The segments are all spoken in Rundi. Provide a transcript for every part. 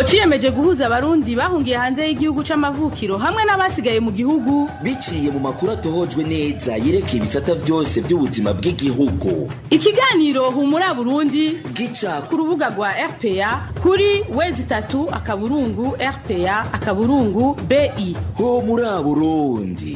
ciyemeje guhuza abarundi bahungiye hanze y'igihugu c'amavukiro hamwe n'abasigaye mu gihugu biciye mu makuru atohojwe neza yerekeye ibisata vyose by'ubuzima bw'igihugu. Ikiganiro Humura Burundi gica ku rubuga rwa RPA kuri www.rpa.bi. Humura Burundi.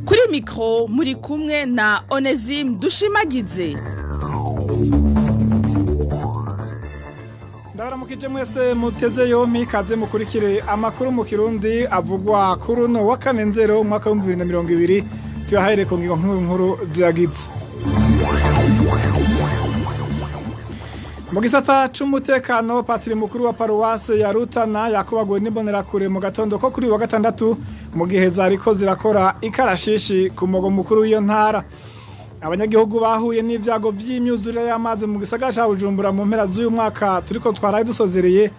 Kuri mikro muri kumwe na Onésime DUSHIMAGIZE. Ndabaramukije mwese muteze yompi kaze mukurikire amakuru mu Kirundi avugwa kuri uno wa kane Nzero umwaka wa 2020 tuyahere ku ngingo nkuru ziragize. Mu gisata c'umutekano patiri mukuru wa paruwase ya Rutana yakubagwe n'imbonerakure mu gatondo ko kuri wa gatandatu mu gihe zariko zirakora ikarashishi ku mugo mukuru w'iyo ntara. Abanyagihugu bahuye n'ivyago vy'imyuzure y'amazi mu gisagara ca Bujumbura mu mpera z'uyu mwaka turiko twaraye dusozereye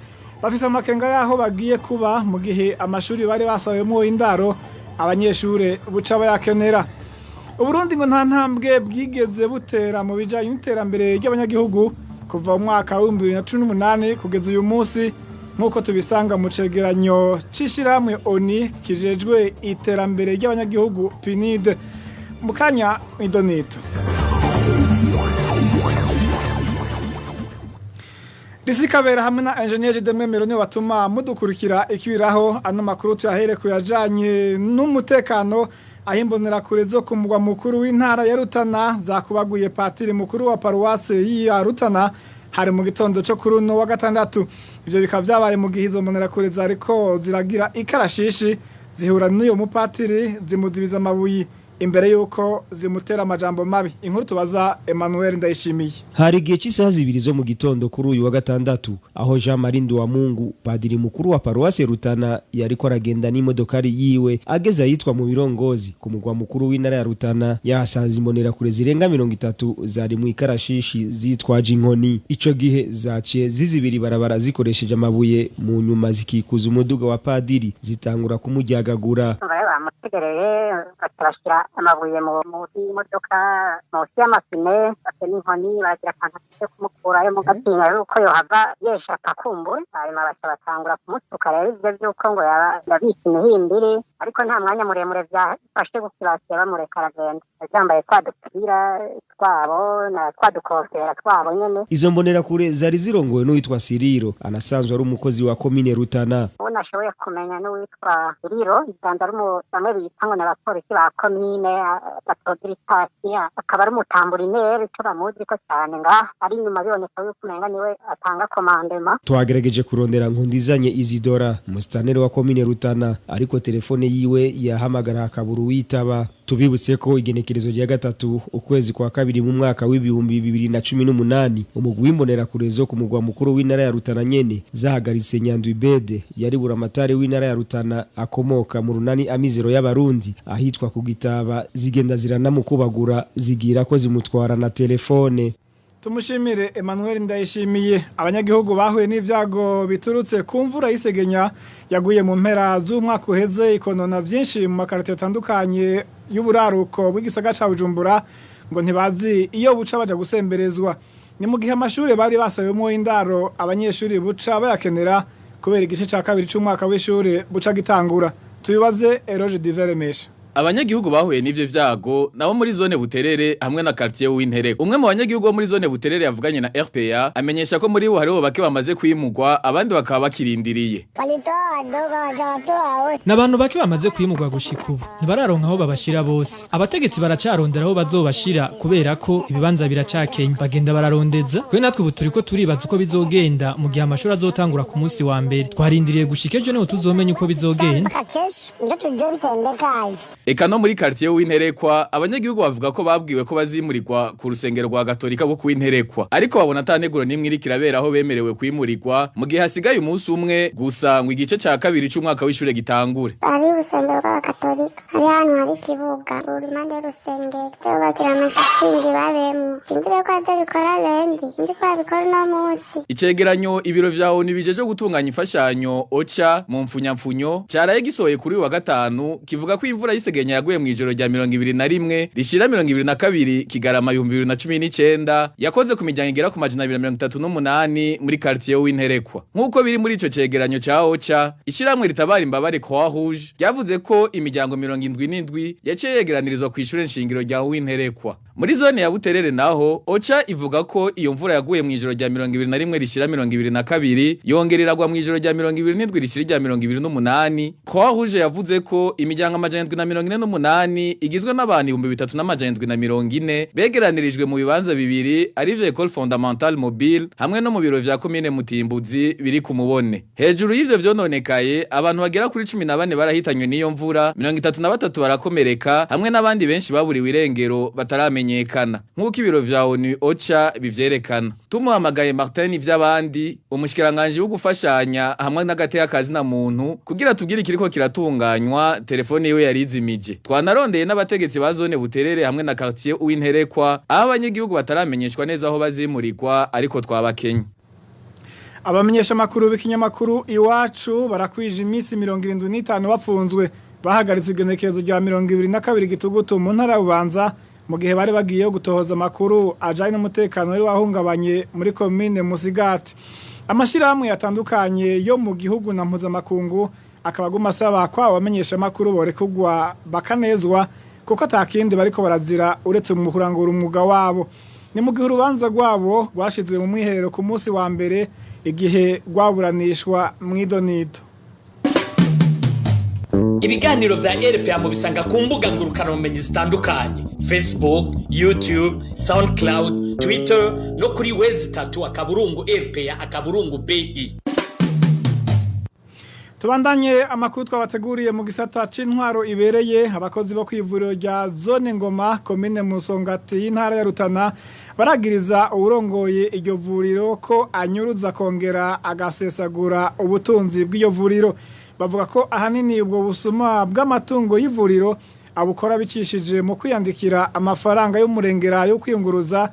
bafise amakenga yaho bagiye kuba mu gihe amashuri bari basabwemo indaro abanyeshure buca bayakenera. Uburundi ngo nta ntambwe bwigeze butera mu bijanye n'iterambere ry'abanyagihugu kuva mu mwaka wa 2018 kugeza uyu munsi nkuko tubisanga mu cegeranyo c'ishiramwe ONU kijejwe iterambere ry'abanyagihugu PNID. Mukanya idonito. Risikabera hamwe na engineer Dememero ne watuma mudukurikira ikibiraho ano makuru tuyahere kuyajanye n'umutekano ahimbonera kure zo kumugwa mukuru w'intara ya Rutana zakubaguye patiri mukuru wa paruwase ya Rutana hari mu gitondo cyo kuri uno wa gatandatu. Ivyo bikaba vyabaye mu gihe izo mbonera kure zariko ziragira ikarashishi zihura n'uyo mupatiri zimuzibiza amabuyi imbere yuko zimutera amajambo mabi. Inkuru tubaza Emmanuel Ndayishimiye. Hari gihe cy'isaha 2 zo mu gitondo kuri uyu wa gatandatu aho Jean Marie Nduwamungu padiri mukuru wa paruwase Rutana yariko aragenda n'imodokari yiwe ageze ayitwa mu birongozi ku mugwa mukuru w'intara ya Rutana yahasanze imbonera kure zirenga 30 zari mu ikarashishi zitwaje inkoni. Ico gihe zaciye zizibiri barabara zikoresheje amabuye mu nyuma zikikuza umuduga wa padiri zitangura kumujyagagura. Amabuye mu modoka mu y'amapine bafite n'inkoni bagira akantu ko kumukurayo mu gatinya yuko yohava yeshaka kumbura hanyuma batangura kumutuka rero ivyo byuko ngo yabise imihimbiri ariko nta mwanya muremure byafashe gukirasiya bamureka aragenda yambaye twadupira twabo na twadukofera twabo nyene. Izo mbonera kure zari zirongowe n'uwitwa Siriro anasanzwe ari umukozi wa komine Rutana. Ubona ashoboye kumenya n'uwitwa Siriro iganda bamwe bita ngo n'abapolisi ba komine batodritasiya akaba ari umutamburinere turamuzi ko cyane nga ari nyuma biboneka yuko umenga niwe atanga komandema. Twagerageje kurondera Nkundizanye Isidora umustaneri wa komine Rutana ariko telefone yiwe yahamagara akaburu witaba. Tubibutse ko igenekerezo rya gatatu ukwezi kwa kabiri mu mwaka w'ibihumbi 2018 umugwi w'imbonera kure zo ku mugwa mukuru w'intara ya Rutana nyene zahagaritse Nyandwibede yari buramatari w'intara ya Rutana akomoka mu runani Amizero y'abarundi ahitwa ku Gitaba zigenda ziranamukubagura zigira ko zimutwara na telefone. Tumushimire Emmanuel Ndayishimiye. Abanyagihugu bahuye n'ivyago biturutse ku mvura y'isegenya yaguye mu mpera z'umwaka uheze ikonona vyinshi mu makarite atandukanye y'uburaruko bw'igisagara ca Bujumbura ngo ntibazi iyo buca baja gusemberezwa. Ni mu gihe amashuri bari basabwemo indaro abanyeshuri buca bayakenera kubera igice ca kabiri c'umwaka w'ishuri buca gitangura. Tubibaze Eroge Diveremesha. Abanyagihugu bahuye n'ivyo vyago nabo muri zone Buterere hamwe na quartier w'Intereko. Umwe mu banyagihugu bo muri zone Buterere yavuganye na RPA amenyesha ko muri bo hariho bake bamaze kwimugwa abandi bakaba bakirindiriye. Nabantu bake bamaze kwimugwa gushika ubu ntibararonka aho babashira bose. Abategetsi baracarondera aho bazobashira kubera ko ibibanza biracakenya. Bagenda bararondeza kwe natwe ubu turiko turibaza uko bizogenda mu gihe amashuri azotangura ku munsi wa mbere. Twarindiriye gushika ejo niho tuzomenya uko bizogenda. eka no muri quartier w'Interekwa abanyagihugu bavuga ko babwiwe ko bazimurirwa ku rusengero rwa Gatolika bwo kuw'Interekwa ariko babona ataneguro nimwe iri kirabera aho bemerewe kwimurirwa mu gihe hasigaye umunsi umwe gusa ngo igice ca kabiri c'umwaka w'ishure gitangure. Ari urusengero rwa Gatolika hari hano hari ikibuga uri impande y'urusengero bagira amashitingi babemwo sinzire ko aje bikora rendi ndi ko abikora no munsi. Icegeranyo ibiro vya ONU bijeje gutunganya imfashanyo OCHA mu mfunyamfunyo cyaraye gisohoye kuri wa gatanu kivuga ko imvura y'isegenya yaguye mu ijoro rya 2021 rishira 2022 Kigarama 2019 yakoze ku miryango igera ku majana 238 muri quartier w'Interekwa. Nkuko biri muri ico cegeranyo ca OCHA ishiramwe ritabara imbabare Croix Rouge ryavuze ko imiryango 77 yaciye yegeranirizwa ku ishure nshingiro rya w'Interekwa. Muri zone ya Buterere naho OCHA ivuga ko iyo mvura yaguye mu ijoro rya 2021 rishira 2022 yongereragwa mu ijoro rya 2027 rishira rya 2028. Croix Rouge yavuze ko imiryango amajana 748 igizwe n'abantu 3740 begeranirijwe mu bibanza bibiri arivyo École Fondamentale Mobile hamwe no mu biro vya commune Mutimbuzi biri ku Mubone. Hejuru y'ivyo vyononekaye abantu bagera kuri 14 barahitanywe n'iyo mvura 33 barakomereka hamwe n'abandi benshi baburiwe irengero bataramenyekana nk'uko ibiro vya ONU OCHA bivyerekana. Tumuhamagaye Martin ivy'abandi umushikiranganje wo gufashanya hamwe n'agateka kazi na muntu kugira tubwire kiriko kiratunganywa telefone yiwe yarizimije. Twanarondeye n'abategetsi ba zone Buterere hamwe na quartier w'Interekwa aho abanyagihugu bataramenyeshwa neza aho bazimurirwa ariko twabakenye. Abamenyesha makuru b'ikinyamakuru Iwacu barakwije iminsi 75 bapfunzwe bahagaritse igenekerezo rya 22 Gitugutu mu ntara y'Ubanza mu gihe bari bagiye gutohoza amakuru ajanye n'umutekano wari wahungabanye muri commune Musigati. Amashirahamwe yatandukanye yo mu gihugu na mpuzamakungu akabaguma asaba kwa abamenyesha makuru borekugwa bakanezwa kuko atakindi bariko barazira uretse mu kurangura umwuga wabo. Ni mu gihe urubanza rwabo rwashizwe mu mwiherero ku munsi wa mbere igihe rwaburanishwa mw'idonido. Ibiganiro vya RPA mu bisanga ku mbuga ngurukanabumenyi zitandukanye Facebook, YouTube, SoundCloud, Twitter no kuri website @RPA_BE. Tubandanye amakuru twabateguriye mu gisata c'intwaro ibereye abakozi bo kwivuriro rya zone Ngoma commune Musongati y'intara ya Rutana baragiriza uburongoye iryo vuriro ko anyuruza kongera agasesagura ubutunzi bw'iyo vuriro. Bavuga ko ahanini ubwo busuma bw'amatungo y'ivuriro abukora bicishije mu kwiyandikira amafaranga y'umurengera yo kwiyunguruza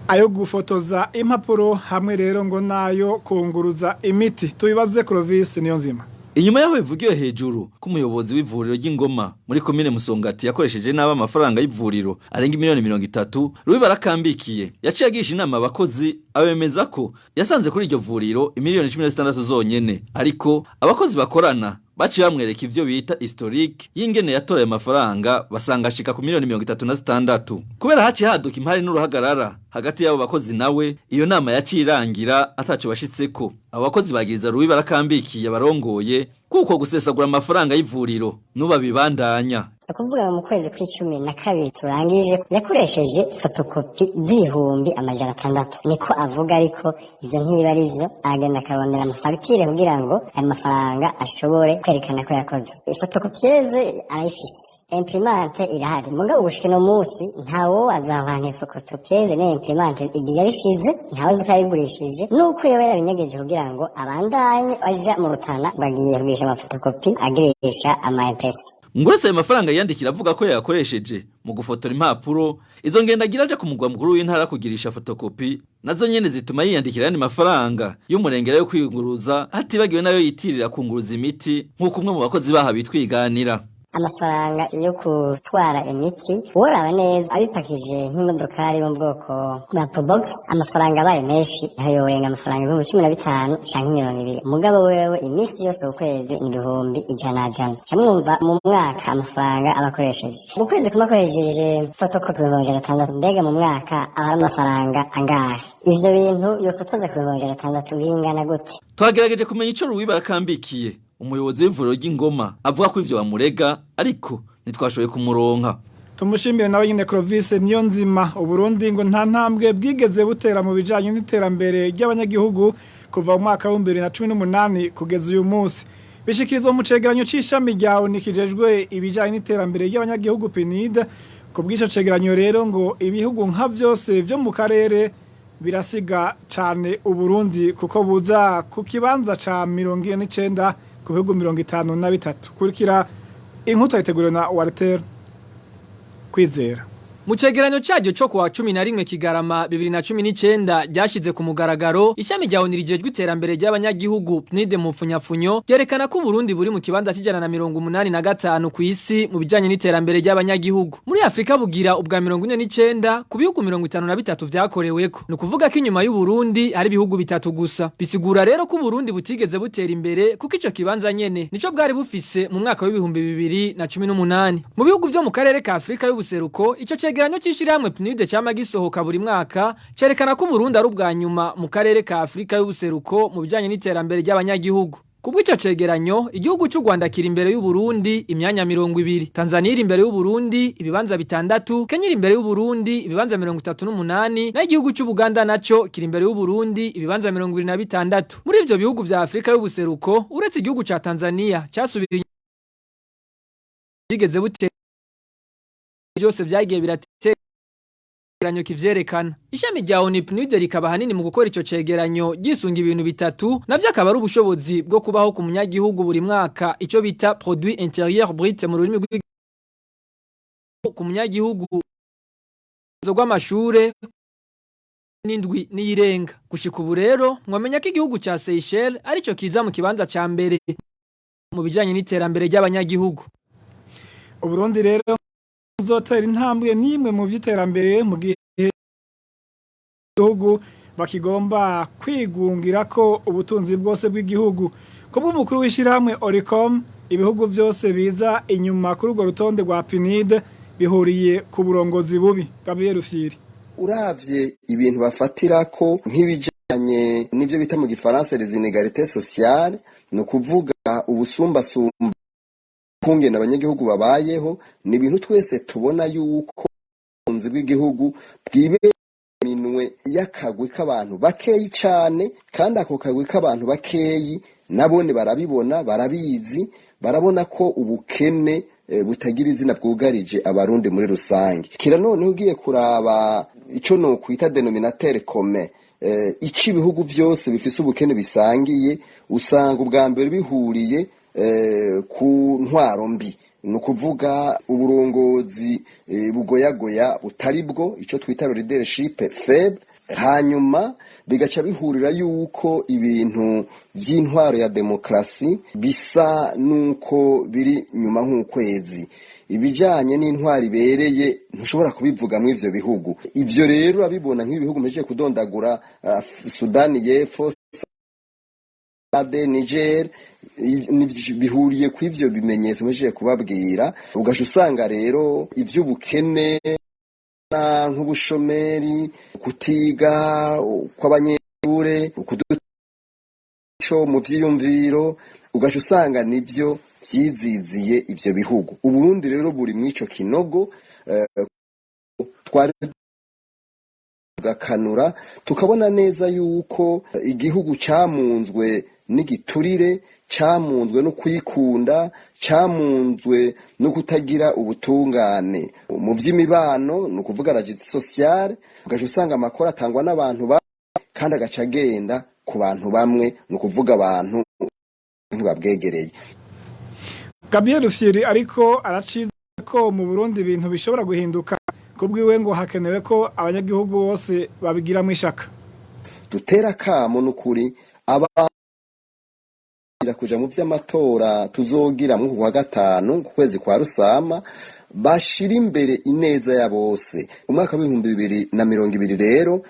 ayo gufotoza impapuro hamwe rero ngo nayo kunguruza imiti. Tubibaze Clovis Niyonzima. Inyuma yaho bivugiwe hejuru ko umuyobozi w'ivuriro ry'Ingoma muri commune Musongati yakoresheje naba amafaranga y'ivuriro arenga miliyoni 30 rubi barakambikiye yaciye agisha inama abakozi abemeza ko yasanze kuri iryo vuriro miliyoni 16 zonyene ariko abakozi bakorana baciye bamwereka ivyo bita historique y'ingene yatoraye amafaranga basanga ashika ku miliyoni 36 kubera haciye haduka impari n'uruhagarara hagati y'abo bakozi nawe iyo nama yaciye irangira ataco bashitseko. Abo bakozi bagiriza rubi barakambikiye barongoye kuko gusesagura amafaranga y'ivuriro nuba bibandanya. Kuvuga mu kwezi kwa 12 turangije yakoresheje fotokopi z'ibihumbi amajana 6 niko avuga ariko ivyo ntiba ari byo agenda akarondera amafagitire kugira ngo ayo mafaranga ashobore kwerekana ko yakoze. Fotokopieze arayifise imprimante irahari mugabo ubushike no munsi ntawo azavanye fotokopieze ne imprimante igiye bishize ntawo zikayigurishije nuko yobera binyegeje kugira ngo abandanye aja mu Rutana bagiye kugisha amafotokopi agirisha ama impresso. Nguretse ayo mafaranga yandikira avuga ko yakoresheje mu gufotora impapuro izo ngendagira aje ku mugwa mukuru w'intara kugirisha fotokopi nazo nyene zituma yiyandikira yandi mafaranga y'umurengera yo kwiyunguruza hatibagiwe nayo yitirira kunguruza imiti nk'uko umwe mu bakozi baha bitwiganira. Amafaranga yo kutwara imiti woraba neza abipakije nk'imodokari mu bwoko bwa Probox amafaranga abaye menshi hayorenga amafaranga 15 canke 20 mugabo wewe imisi yose ukwezi ni 100 cyamwumva mu mwaka amafaranga abakoresheje ukwezi kumakoresheje photocopy 600 mbega mu mwaka ahari amafaranga angahe ivyo bintu yofotoza ku 600 bingana gute. Twagerageje kumenya ico ruwi barakambikiye umuyobozi w'ivuriro ry'Ingoma avuga ko ivyo bamurega ariko nitwashoboye kumuronka. Tumushimire nawe nyine Clovis Niyonzima. Uburundi ngo nta ntambwe bwigeze butera mu bijanye n'iterambere ry'abanyagihugu kuva mu mwaka wa 2018 kugeza uyu munsi. bishikirizwa mu cegeranyo c'ishami rya ONU kijejwe ibijanye n'iterambere ry'abanyagihugu PNID. Ku bw'ico cegeranyo rero ngo ibihugu nka vyose vyo mu karere birasiga cane Uburundi kuko buza ku kibanza ca 49 ku bihugu 53. Kurikira inkuru yiteguriwe na Walter Kwizera. Mu cegeranyo cyaryo cyo kuwa 11 Kigarama 2019 ryashize ku mugaragaro ishami rya ONU rijejwe iterambere ry'abanyagihugu PNID mu mfunyapfunyo yerekana ko Burundi buri mu kibanza cy'ijana na 85 ku isi mu bijanye n'iterambere ry'abanyagihugu. Muri Afrika bugira ubwa 49 ku bihugu 53 vyakoreweko. No kuvuga ko inyuma y'u Burundi hari ibihugu bitatu gusa. Bisigura rero ko Burundi butigeze butera imbere kuko ico kibanza nyene nico bwari bufise mu mwaka w'2018. Mu bihugu vyo mu karere ka Afrika y'ubuseruko ico cegeranyo c'ishirahamwe PNUD cyama gisohoka buri mwaka cerekana ko Burundi ari ubwa nyuma mu karere ka Afrika y'ubuseruko mu bijanye n'iterambere ry'abanyagihugu. Kubw'ico cegeranyo igihugu cy'u Rwanda kiri imbere y'u Burundi imyanya 20, Tanzania iri imbere y'u Burundi ibibanza 6, Kenya iri imbere y'u Burundi ibibanza 38, na igihugu cy'u Buganda naco kiri imbere y'u Burundi ibibanza 26. Muri ivyo bihugu vya Afrika y'ubuseruko uretse igihugu ca Tanzania cyasubiye bigeze bute byose byagiye birategeranyo kivyerekana. Ishami rya ONU PNUD rikaba hanini mu gukora ico cegeranyo gisunga ibintu bitatu navyo akaba ari ubushobozi bwo kubaho ku munyagihugu buri mwaka ico bita produit intérieur brut mu rurimi ku munyagihugu rw'amashure n'indwi n'irenga. Gushika ubu rero mwamenya ko igihugu ca Seychelles arico kiza mu kibanza ca mbere mu bijanye n'iterambere ry'abanyagihugu. Uburundi rero uzotera intambwe nimwe mu vy'iterambere mu gihe igihugu bakigomba kwigungira ko ubutunzi bwose bw'igihugu. Kubwo umukuru w'ishirahamwe Oricom ibihugu vyose biza inyuma kuri urwo rutonde rwa PNID bihuriye ku burongozi bubi. Gabriel Rufyiri. Uravye ibintu bafatirako nk'ibijanye n'ivyo bita mu gifaransa les inégalités sociales, no kuvuga ubusumbasumba kungena abanyagihugu babayeho, ni ibintu twese tubona yuko ubutunzi bw'igihugu bwibera minwe y'akagwi k'abantu bakeyi cane, kandi ako kagwi k'abantu bakeyi nabone barabibona, barabizi, barabona ko ubukene butagira izina bwugarije abarundi muri rusange. Kira none ugiye kuraba ico no kwita denominateur commun iki ibihugu vyose bifise ubukene bisangiye, usanga ubwa mbere bihuriye ku ntwaro mbi, no kuvuga uburongozi bugoyagoya butari bwo, ico twita leadership faible. Hanyuma bigaca bihurira yuko ibintu vy'intwaro ya demokrasi bisa nuko biri nyuma nk'ukwezi. Ibijanye n'intwaro ibereye ntushobora kubivuga mu ivyo bihugu. Ivyo rero abibona nk'ibihugu meje kudondagura Sudani y'Epfo, Niger, bihuriye ku ivyo bimenyetso meje kubabwira. Ugasha usanga rero ivy'ubukene nk'ubushomeri, kutiga kw'abanyeshure, ukuduco mu vyiyumviro, ugasha usanga nivyo vyiziziye ivyo bihugu. Uburundi rero buri mwico kinogo twari gakanura, tukabona neza yuko igihugu camunzwe n'igiturire, camunzwe no kwikunda, camunzwe no kutagira ubutungane mu vy'imibano, no kuvuga la justice sociale. Ugasha usanga amakora atangwa n'abantu kandi agaca agenda ku bantu bamwe, no kuvuga abantu ntibabwegereye. Gabriel Rufyiri ariko araciza ko mu Burundi ibintu bishobora guhinduka, kubwiwe ngo hakenewe ko abanyagihugu bose babigira mu ishaka. Dutera kamo n'ukuri kuja mu vy'amatora tuzogira mu kwa gatanu ku kwezi kwa Rusama, bashira imbere ineza ya bose. Umwaka wa 2020 rero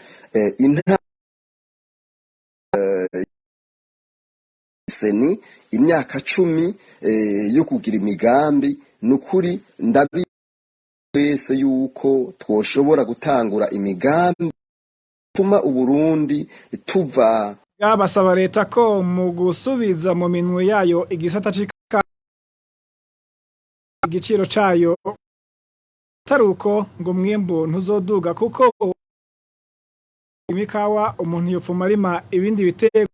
seni imyaka 10 yo kugira imigambi, n'ukuri ndabi wese yuko twoshobora gutangura imigambi tuma Uburundi tuva. Basaba leta ko mu gusubiza mu minwe yayo igisata c'ika igiciro cayo taruko ngo mwembo ntuzoduga, kuko imikawa umuntu yopfuma arima ibindi bitego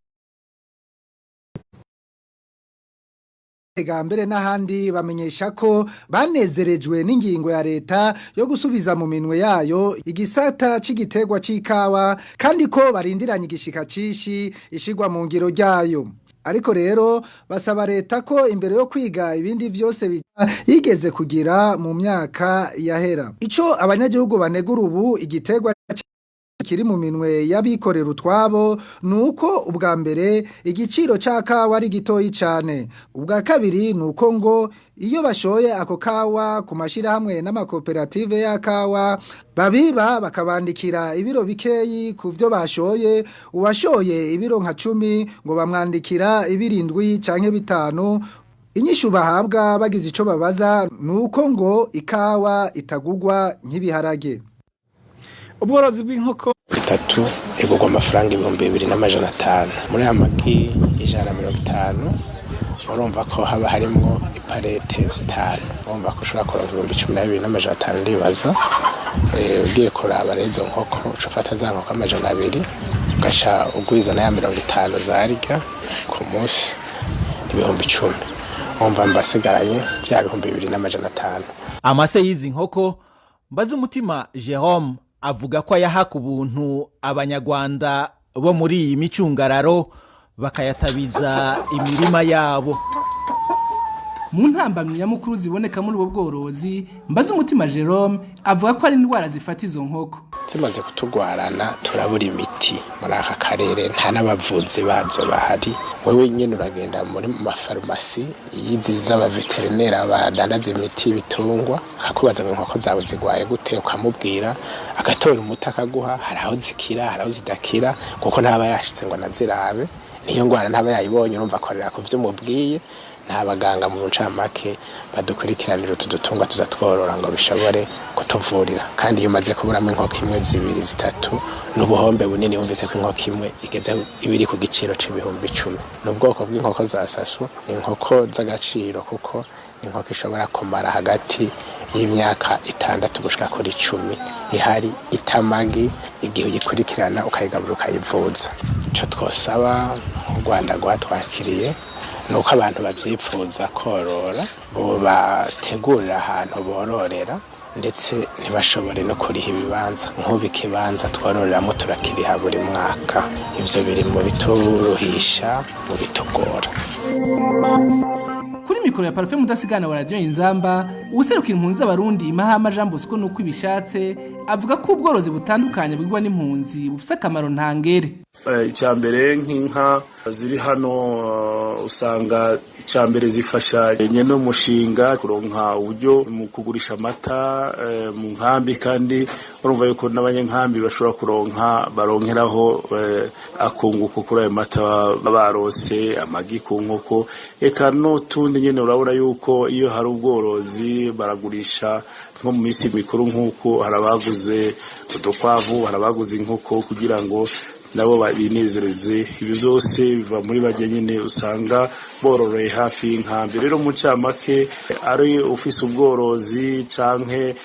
mbere n'ahandi bamenyesha ko banezerejwe n'ingingo ya leta yo gusubiza mu minwe yayo igisata c'igiterwa c'ikawa kandi ko barindiranye igishika cishi ishigwa mu ngiro ryayo. Ariko rero basaba leta ko imbere yo kwiga ibindi vyose yigeze kugira mu myaka yahera. Ico abanyagihugu banegura ubu igiterwa kiri mu minwe y'abikorera utwabo nuko ubwa mbere igiciro c'akawa ari gitoyi cyane. Ubwa kabiri nuko ngo iyo bashoye ako kawa ku mashirahamwe n'amakoperative y'akawa babiba bakabandikira ibiro bikeyi ku vyo bashoye, uwashoye ibiro nka 10 ngo bamwandikira ibirindwi canke bitanu. Inyishu bahabwa bagize ico babaza nuko ngo ikawa itagugwa nk'ibiharage. Ubworozi bw'inkoko bitatu igurwa amafaranga 2,500 muri amagi 150. Urumva ko haba harimo iparete 5. Urumva ko ushobora kuronka 12,500 ndibaza. Ugiye kuraba rezo nkoko ufata za nkoko 200 ugasha ugwiza na 50 zarya ku munsi 10,000. Urumva mbasigaranye bya 2,500. Amase y'izi nkoko mbaza umutima Jerome avuga ko yahaka ubuntu abanyarwanda bo muri iyi micungararo bakayatabiza imirima yabo. Mu ntambamyi nyamukuru ziboneka muri ubwo bworozi mbaza umutima Jerome avuga ko ari indwara zifata izo nkoko. Zimaze kutugwarana turabura imiti muri aka karere nta n'abavuzi bazo bahari. Wewe nyene uragenda muri mafarumasi yiziza abaveterineri abadandaza imiti bitungwa akakubaza ngo inkoko zawe zigwaye gute ukamubwira agatora umuti akaguha hari aho zikira hari aho zidakira kuko ntaba yashitse ngo nazirabe niyo ngwara ntaba yayibonye urumva akorera ku vyo mubwiye. Nta baganga mu ncamake badukurikiranira utudutungwa tuzatworora ngo bishobore kutuvurira kandi iyo umaze kuburamo inkoko 1 2 3 n'ubuhombe bunini wumvise ko inkoko imwe igeze ibiri ku giciro c'10,000. N'ubwoko bw'inkoko za sasu ni inkoko z'agaciro kuko ni inkoko ishobora kumara hagati y'imyaka 6 gushika kuri 10 ihari itamagi igihe uyikurikirana ukayigabura ukayivuza. Ico twosaba u Rwanda rwatwakiriye nuko abantu bavyipfuza korora bo bategurira ahantu bororera ndetse ntibashobore no kuriha ibibanza nk'ubikibanza twororeramo turakiriha buri mwaka. Ivyo biri mu bituruhisha mu bitugora. Kuri mikoro ya Parfait mudasigana wa Radio Inzamba userukira impunzi z'abarundi Mahama Jean Bosco nuko ibishatse avuga ko ubworozi butandukanye bwigwa n'impunzi bufise akamaro ntangere. Icyambere nk'inka ziri hano usanga icyambere zifasha nyene umushinga kuronka uburyo mu kugurisha amata mu nkambi kandi urumva yuko n'abanyenkambi bashobora kuronka baronkeraho akunguko kuri ayo mata barose amagi ku nkoko eka no tundi nyene urabona yuko iyo hari ubworozi baragurisha nko mu minsi mikuru nk'uko harabaguze udukwavu harabaguze inkoko kugira ngo nabo binezereze. Ibi byose biva muri bajye nyene usanga bororoye hafi y'inkambi. Rero mu camake ari ufise ubworozi canke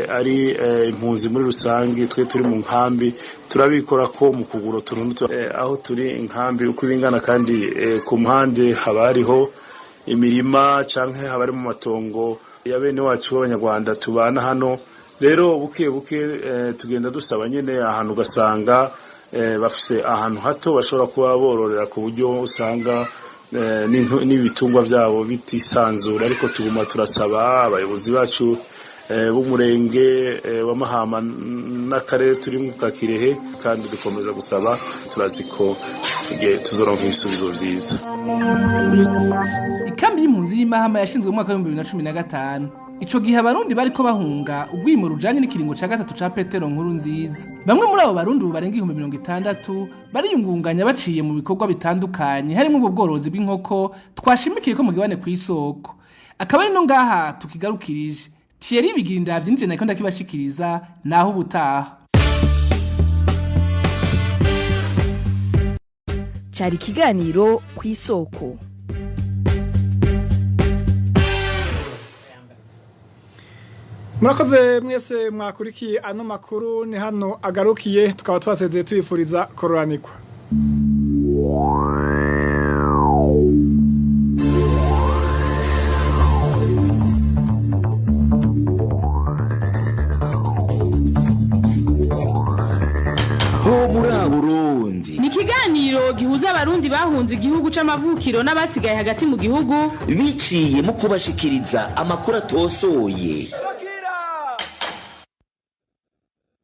ari impunzi muri rusange twe turi mu nkambi turabikora ko mu kugura tuntu aho turi inkambi uko bingana kandi ku mpande haba hariho imirima canke haba ari mu matongo ya bene wacu b'Abanyarwanda tubana hano. Rero buke tugenda dusaba nyene ahantu gasanga bafise ahantu hato bashobora kuba bororera ku buryo usanga n'ibitungwa byabo bitisanzura. Ariko tuguma turasaba abayobozi bacu b'umurenge wa Mahama n'akarere turi mu Kakirehe kandi dukomeza gusaba turazi ko tuzoronka ibisubizo byiza. Ikambi y'impunzi y'Imahama yashinzwe mu mwaka wa 2015. Ico gihe abarundi bariko bahunga ubwimo rujanye n'ikiringo ca 3 ca Petero nkuru nziza. Bamwe muri abo barundi barenga 60,000 bariyungunganya baciye mu bikorwa bitandukanye harimo ubwo bworozi bw'inkoko twashimikiye ko mu gibane ku isoko. Akaba ari no ngaha tukigarukirije. Thierry Bigirinda byinje nako ndakibashikiriza naho ubutaha. Cari kiganiro ku isoko. Murakoze mwese mwakurikiye ano makuru ni hano agarukiye tukaba twasezeye tubifuriza kororanikwa. ho muri Burundi. Ni ikiganiro gihuza abarundi bahunze igihugu c'amavukiro n'abasigaye hagati mu gihugu biciye mu kubashikiriza amakuru atosoye.